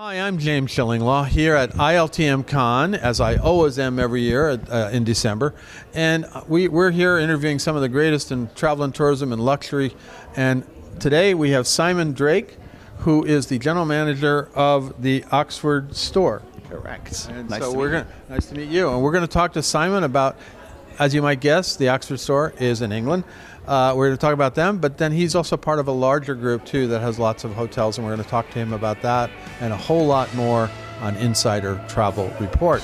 Hi, I'm James Shillinglaw here at ILTM Con, as I always am every year in December. And we're here interviewing some of the greatest in travel and tourism and luxury. And today we have Simon Drake, who is the general manager of the Oxford store. Correct. And nice to meet you. And we're going to talk to Simon about, as you might guess, the Oxford store is in England. We're going to talk about them, but then he's also part of a larger group too that has lots of hotels, and we're going to talk to him about that and a whole lot more on Insider Travel Report.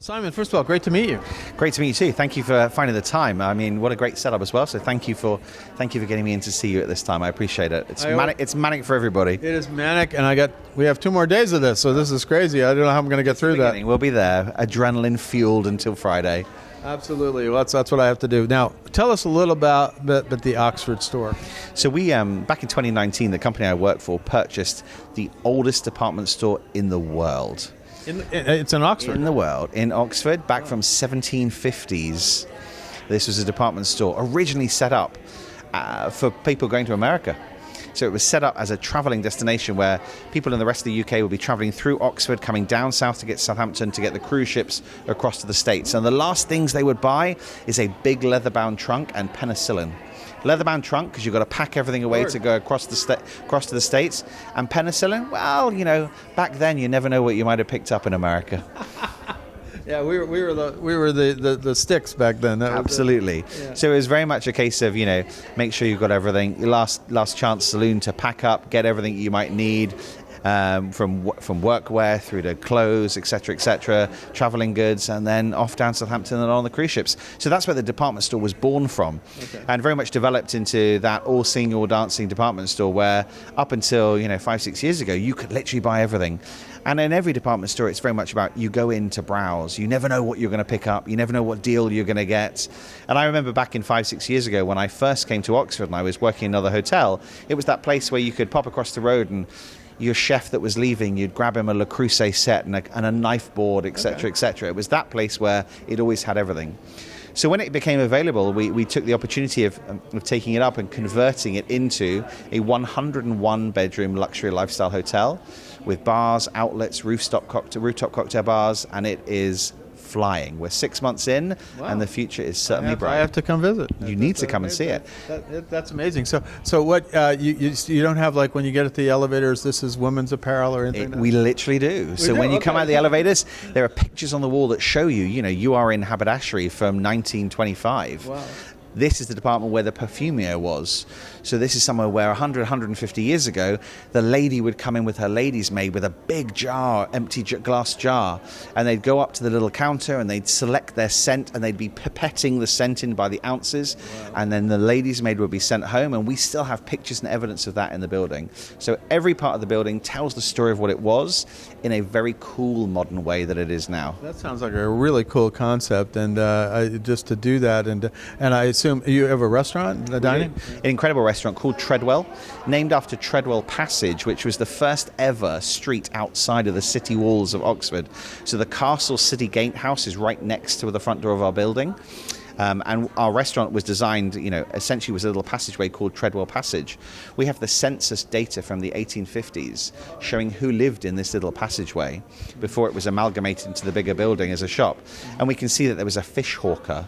Simon, first of all, great to meet you. Great to meet you too. Thank you for finding the time. I mean, what a great setup as well. So thank you for getting me in to see you at this time. I appreciate it. It's manic for everybody. It is manic, and we have 2 more days of this, so this is crazy. I don't know how I'm going to get through that. We'll be there, adrenaline fueled until Friday. Absolutely. Well, that's what I have to do. Now, tell us a little about the Oxford store. So we, back in 2019, the company I work for purchased the oldest department store in the world. It's in Oxford? In the world, in Oxford, back from 1750s. This was a department store originally set up for people going to America. So it was set up as a travelling destination where people in the rest of the UK would be travelling through Oxford, coming down south to get Southampton to get the cruise ships across to the States. And the last things they would buy is a big leather-bound trunk and penicillin. Leather-bound trunk, because you've got to pack everything away to go across to the States. And penicillin, well, back then you never know what you might have picked up in America. Yeah, we were the sticks back then. Absolutely. Yeah. So it was very much a case of, make sure you've got everything. Your last chance saloon to pack up, get everything you might need. From workwear through to clothes, etc., traveling goods, and then off down Southampton and on the cruise ships. So that's where the department store was born from, and very much developed into that all-singing, all-dancing department store where up until 5-6 years ago you could literally buy everything. And in every department store, it's very much about you go in to browse. You never know what you're going to pick up. You never know what deal you're going to get. And I remember back in 5-6 years ago when I first came to Oxford and I was working in another hotel, it was that place where you could pop across the road and your chef that was leaving, you'd grab him a Le Creuset set and a knife board, etc., etc. It was that place where it always had everything. So when it became available, we took the opportunity of taking it up and converting it into a 101-bedroom luxury lifestyle hotel with bars, outlets, rooftop cocktail bars, and it is flying. We're 6 months in, and the future is certainly bright. I have to come visit. You need to come and see it. That's amazing. So what you don't have, like when you get at the elevators, this is women's apparel or anything? We literally do. So when you come out of the elevators, there are pictures on the wall that show you are in haberdashery from 1925. Wow. This is the department where the perfumier was. So this is somewhere where 150 years ago, the lady would come in with her lady's maid with a big jar, empty glass jar, and they'd go up to the little counter and they'd select their scent and they'd be pipetting the scent in by the ounces. Wow. And then the lady's maid would be sent home, and we still have pictures and evidence of that in the building. So every part of the building tells the story of what it was in a very cool modern way that it is now. That sounds like a really cool concept, and just to do that, and I assume you have a restaurant, a dining? An incredible restaurant called Treadwell, named after Treadwell Passage, which was the first ever street outside of the city walls of Oxford. So the Castle City Gatehouse is right next to the front door of our building. And our restaurant was designed, essentially was a little passageway called Treadwell Passage. We have the census data from the 1850s showing who lived in this little passageway before it was amalgamated into the bigger building as a shop. And we can see that there was a fish hawker,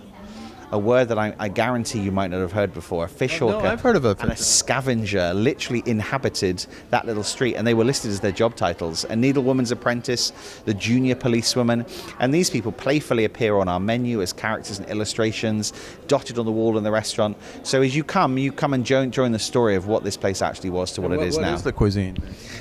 a word that I guarantee you might not have heard before. A fish hawker. No, I've heard of it. And a scavenger literally inhabited that little street, and they were listed as their job titles. A needlewoman's apprentice, the junior policewoman, and these people playfully appear on our menu as characters and illustrations, dotted on the wall in the restaurant. So as you come and join the story of what this place actually was to what it is now. What is the cuisine?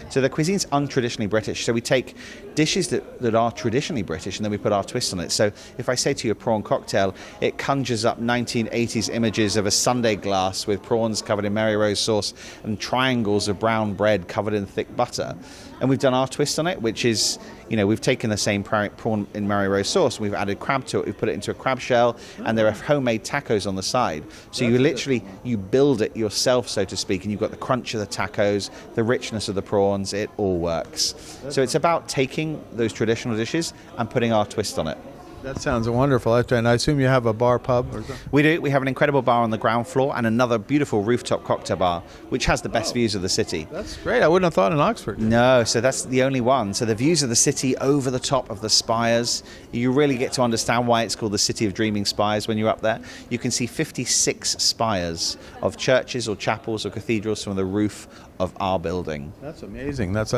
So the cuisine's untraditionally British. So we take dishes that are traditionally British, and then we put our twist on it. So if I say to you a prawn cocktail, it conjures closes up 1980s images of a sundae glass with prawns covered in Mary Rose sauce and triangles of brown bread covered in thick butter. And we've done our twist on it, which is, we've taken the same prawn in Mary Rose sauce, and we've added crab to it, we've put it into a crab shell, and there are homemade tacos on the side. So you build it yourself, so to speak, and you've got the crunch of the tacos, the richness of the prawns, it all works. So it's about taking those traditional dishes and putting our twist on it. That sounds wonderful. And I assume you have a bar pub or something? We do. We have an incredible bar on the ground floor and another beautiful rooftop cocktail bar, which has the best views of the city. That's great. I wouldn't have thought in Oxford. No, so that's the only one. So the views of the city over the top of the spires, you really get to understand why it's called the City of Dreaming Spires when you're up there. You can see 56 spires of churches or chapels or cathedrals from the roof of our building. That's amazing. That's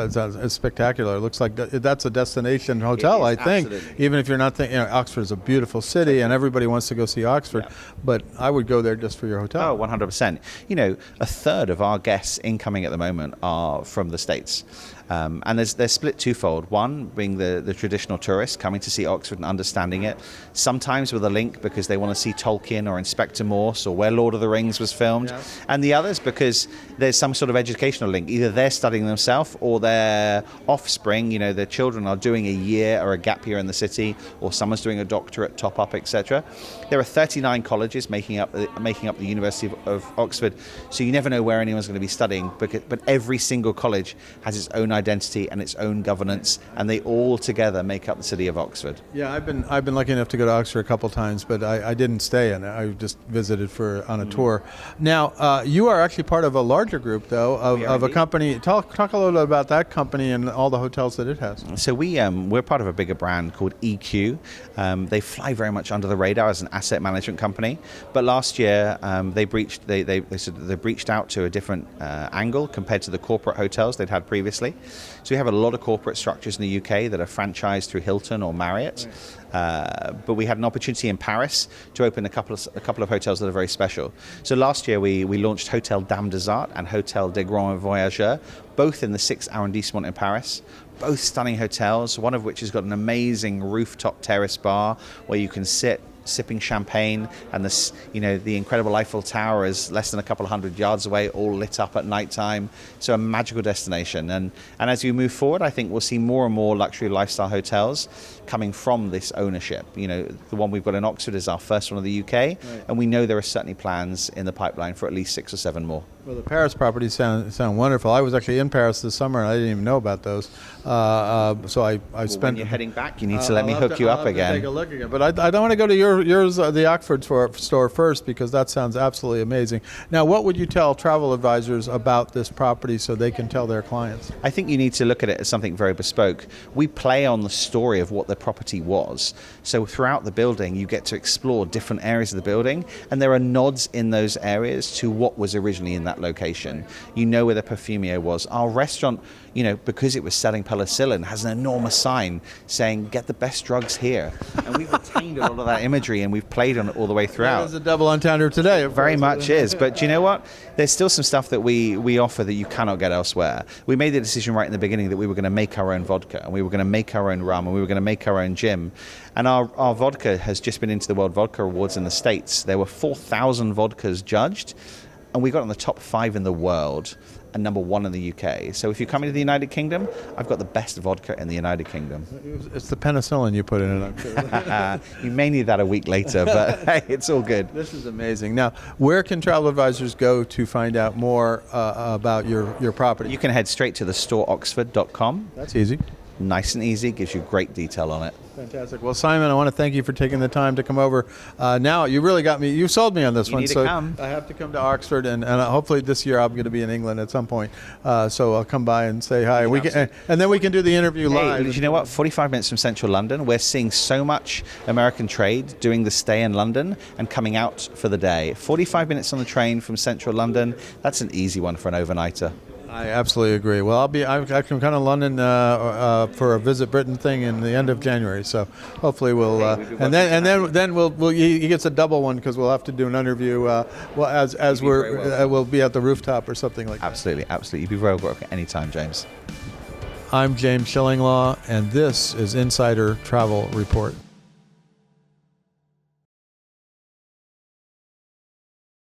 spectacular. It looks like that's a destination hotel, I think. Absolutely. Even if you're not thinking, Oxford is a beautiful city and everybody wants to go see Oxford, but I would go there just for your hotel. Oh, 100%. A third of our guests incoming at the moment are from the States. And they're split twofold. One being the traditional tourist coming to see Oxford and understanding it, sometimes with a link because they want to see Tolkien or Inspector Morse or where Lord of the Rings was filmed, and the others because there's some sort of educational link. Either they're studying themselves or their offspring, their children are doing a year or a gap year in the city, or someone's doing a doctorate top up, etc. There are 39 colleges making up the University of Oxford, so you never know where anyone's going to be studying, but every single college has its own identity and its own governance, and they all together make up the city of Oxford. Yeah, I've been lucky enough to go to Oxford a couple times, but I didn't stay, and I just visited on a tour. Now, you are actually part of a larger group, though, of a company. Talk a little bit about that company and all the hotels that it has. So we're part of a bigger brand called EQ. They fly very much under the radar as an asset management company, but last year they breached out to a different angle compared to the corporate hotels they'd had previously. So we have a lot of corporate structures in the UK that are franchised through Hilton or Marriott. But we had an opportunity in Paris to open a couple of hotels that are very special. So last year we launched Hotel Dame des Arts and Hotel des Grands Voyageurs, both in the 6th arrondissement in Paris. Both stunning hotels, one of which has got an amazing rooftop terrace bar where you can sit sipping champagne, and the incredible Eiffel Tower is less than a couple of 100 yards away, all lit up at night time. So a magical destination. And as we move forward, I think we'll see more and more luxury lifestyle hotels coming from this ownership. The one we've got in Oxford is our first one in the UK, and we know there are certainly plans in the pipeline for at least 6 or 7 more. Well, the Paris properties sound wonderful. I was actually in Paris this summer, and I didn't even know about those. So I spent. When you're heading back, you need to let me hook you up again. Take a look again. But I don't want to go to yours, the Oxford store first, because that sounds absolutely amazing. Now, what would you tell travel advisors about this property so they can tell their clients? I think you need to look at it as something very bespoke. We play on the story of what the property was. So throughout the building, you get to explore different areas of the building, and there are nods in those areas to what was originally in that location. You know where the Perfumier was. Our restaurant, because it was selling penicillin, has an enormous sign saying, "Get the best drugs here." And we've retained a lot of that imagery, and we've played on it all the way throughout. That is a double entendre today. Very much is. But do you know what? There's still some stuff that we offer that you cannot get elsewhere. We made the decision right in the beginning that we were going to make our own vodka, and we were going to make our own rum, and we were going to make our own gin. And our vodka has just been into the World Vodka Awards in the States. There were 4,000 vodkas judged, and we got in the top 5 in the world and number 1 in the UK. So if you're coming to the United Kingdom, I've got the best vodka in the United Kingdom. It's the penicillin you put in it, I'm sure. You may need that a week later, but hey, it's all good. This is amazing. Now, where can travel advisors go to find out more about your property? You can head straight to thestooreoxford.com. That's easy. Nice and easy, gives you great detail on it. Fantastic. Well, Simon, I want to thank you for taking the time to come over. Now, you really got me. You sold me on this one. You need so to come. I have to come to Oxford, and hopefully this year I'm going to be in England at some point. So I'll come by and say hi. And then we can do the interview live. You know what? 45 minutes from central London. We're seeing so much American trade doing the stay in London and coming out for the day. 45 minutes on the train from central London. That's an easy one for an overnighter. I absolutely agree. Well, I can come to London for a Visit Britain thing in the end of January. So hopefully we'll and then he gets a double one because we'll have to do an interview. We'll be at the rooftop or something like that. Absolutely. You'd be very welcome anytime, James. I'm James Shillinglaw, and this is Insider Travel Report.